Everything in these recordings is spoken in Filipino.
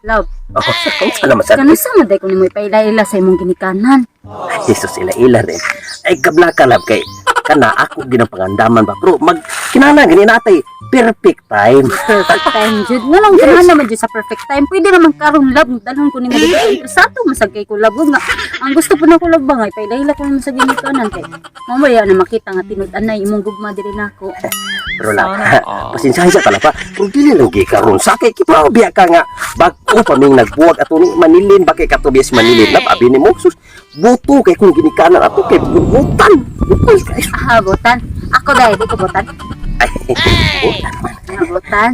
Love, Oh, kung salamat sa kano sa maday ko ni mo ipaila-ila sa imong ginikanan. Jesus, ila-ila rin. Ay, kablaka-lab kay kana ako ginapangandaman ba. Pero kinahanglan gani natay perfect time. Perfect time, Jud. Nga lang, ganahan naman Jud sa perfect time. Pwede naman karon love, dalhon ko ni mo dito. Sa ato, masagkay ko love. Nga, ang gusto po na ko love ba nga, ipaila-ila ko naman sa ginikanan. Kay, mamaya na makita nga tinud-anay, imong gugma diri nako. Pero lang, pasensyahan siya pala pa. Pero dili lang gikaroon. Sakay, kipabiya ka nga. Bago pa ming nagbuwag ato ni Manilin. Bakit ka to biya si Manilin? Lab, abi ni mo. Sus, buto kay kung ginikanan ato kay butan. Butan kay. Ah, botan. Ako dahil, di ko botan. Ay, butan man. Ah, botan.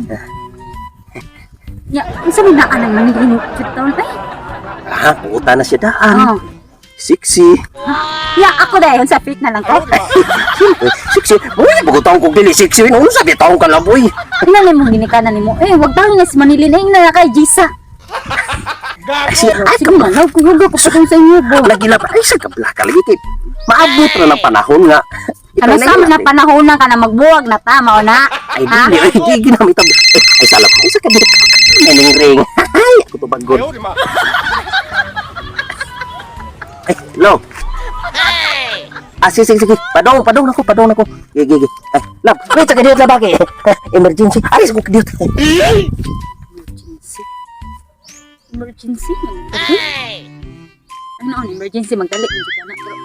Ya, ang sabi na anang manilin Jud taon ay. Ah, butan na siya daan. Oh. Siksi. Ya, ako dahil sa fit na lang ko. Siksi. Uy, pagkutaon kong dili siksi. Ano sabi taong ka lang, boy? Tingnan mo ginikanan nimo. Eh, wag tayo nga si Manilin ay na kay Jisa. Ay, siya. Ay, sige man, kuhuga ko pa sa inyo bo. Lagi lang. Ay, sa kablaka lagi kay. Maabot na ng panahon nga. Ano sa na panahon na ka na magbuwag na tama o na? Ay, di ginamit ang... Ay, salap. Ay, sa kabila. Naning ring. Ay, ako to bagod. Ay, lo. Ah, sige. Padong na ko. Gigi. Ay, lab. Wait, sa kadiyot labaki. Emergency. Ay, sa kadiyot. Emergency? Ano on emergency magdali hindi ka na bro.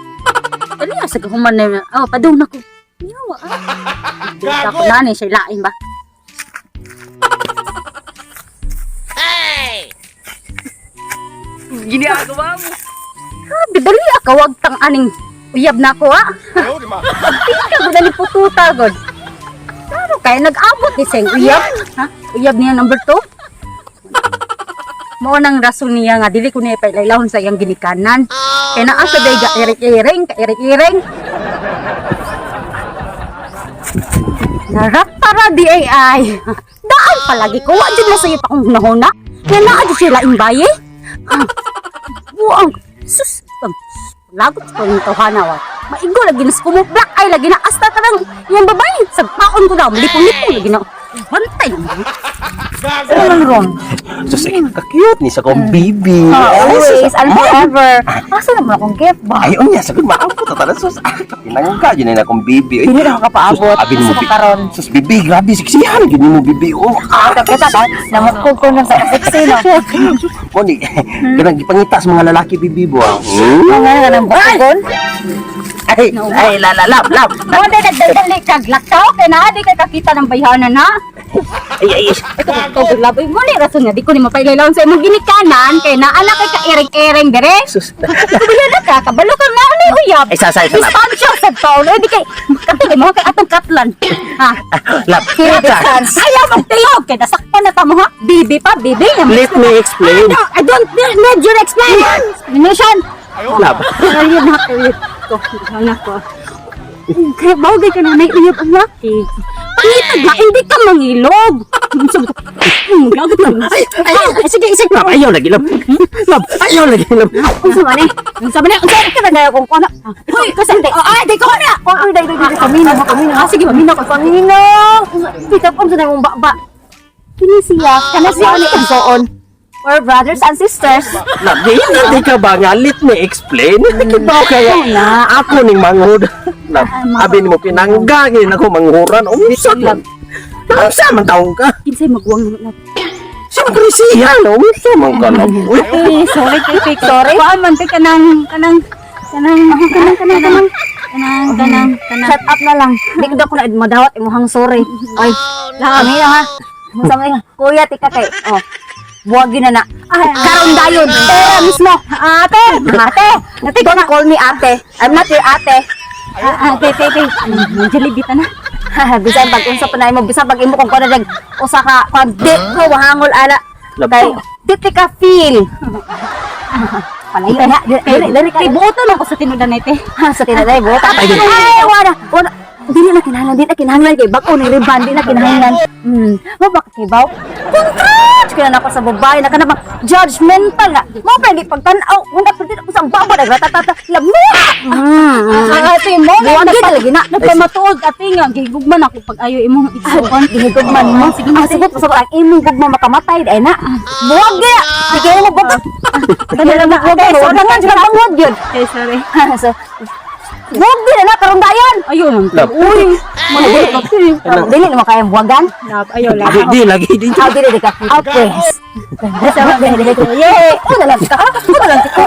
Dali sa gahuman na. Oh, padung na ko. Yawa. Dita ko na ni siya lain ba? Ginagawa mo. Grabe, dali ka wag tang aning uyab na ko ha. Tika ko dali pututa god. Pero kaya nag-abot ni sing uyab. Ha? Uyab niya number 2. Mao nang rason niya nga dili ko niya ipailahon sa iyang ginikanan. Kaya naa sa day ka irik-iring. Narap para di ay. Daan palagi ko wa jud na sa iyo pa kung hunahuna. Nga naa jud sila imbaye. Buang sus. Lagot ko yung tawhana wa. Maigo lagi na skumo black ay lagi na asta ka lang yung babae. Sagpaon ko daw malipong-lipong lagi na. Bantay naman. Ano ron? So, sige, ka-cute ni sa kong bibi. Always and forever. Asa naman akong gift ba? Ayun niya, sabi maabot na talaga. Sus, kapinangga, yun na akong bibi. Hindi na makapaabot. Abi mo, Gusto ko karon. sus, bibi, grabe, siksihan. Yun mo, bibi. Oh, Kita ka, namukog ko na sa sexy no. Moni, ganang ipangita sa mga lalaki, bibi mo. Ang nga nang bukogon. Ay, lab. Mo day nagdali kag lakaw kay naa di kay kakita ng bayhanan ha. Ay. Ito laboy mo ni rason nga di ko ni mapailalaon sa imong ginikanan kay naa na kay ka-iring-iring dire. Sus. Kubila na ka, kabalo ka na ni uyab. Ay, sasay. Distansya sa taon. Di kay katulad mo kay atong katlan. Ha. Lab, Kaya distance. Ayaw magtiyog kay nasakpan na ta mo ha. Bibi pa, bibi. let me explain. I don't need your explanation. Lab. Ayun na ko. Ano ko. Kaya bagay ka na naiuyab ang laki. Pangitag na, hindi ka mangilog. Gagot na. Ay, sige. Lab, ayaw lagi, lab. Lab, ayaw lagi, lab. Ang sama ni. Ang ka na kung kona. Hoy, kasi hindi. Ay, di ko na. Ay, di. Kamina. Sige, mamina ko. Kamina. Kita po sa nang baba. Kini siya. Kana siya ni Kansoon. We're brothers and sisters. Lab, hindi ka ba nga, let me explain. Ikaw kaya, ako ning manghud. Lab, abi ni mo pinanggagin ako manghuran. Umsa man. Umsa man taong ka. Kinsay magwang na. Siyempre siya, no? Umsa man ka, lab. Sorry, Kipik. Sorry. Kuhaan man ka kanang. Shut up na lang. Di ko na madawat imuhang sorry. Ay, kami na ha. Masama nga. Kuya, tika kay. Oh. Buwagin na. Karon dayon. Mismo. Ate. Don't call me ate. I'm not your ate. Ate. Jalibita na. Bisan pag-unsa pa na mo. Bisan pag-imo kung kung usa ka pag-dip ko. Wahangol ala. Kay, dip ka feel. Palayo na. Dari buotan ako sa tinudan na ite. Sa tinudan na buotan. Ay, wala. Dili na kinahanglan kay bako ni riban, di na kinahanglan. Mo ba kibaw? Congrats! kina nako sa babae na kanang judgmental na. Mo pa di pagtan-aw, wala pa din ako sa baba nagratata. Lamu. Ate mo, Buwagi lagi na. nagpamatuod ate nga gigugman ako pag ayo imong igsuon. Gihigugman mo. Sige, sige sa ang imong gugma makamatay ay na. Buwagi. Sige mo baba. Dali lang na. Okay, so lang sila bangod yun. Okay, sorry. So, buwagi na na karong dayon. Ayun ang Lab. uy. Dili naman kayang buwagan. Ayo lang. Di lagi di. Dili ka. Out, please. Yay! Ano lang ka? Ano lang ka?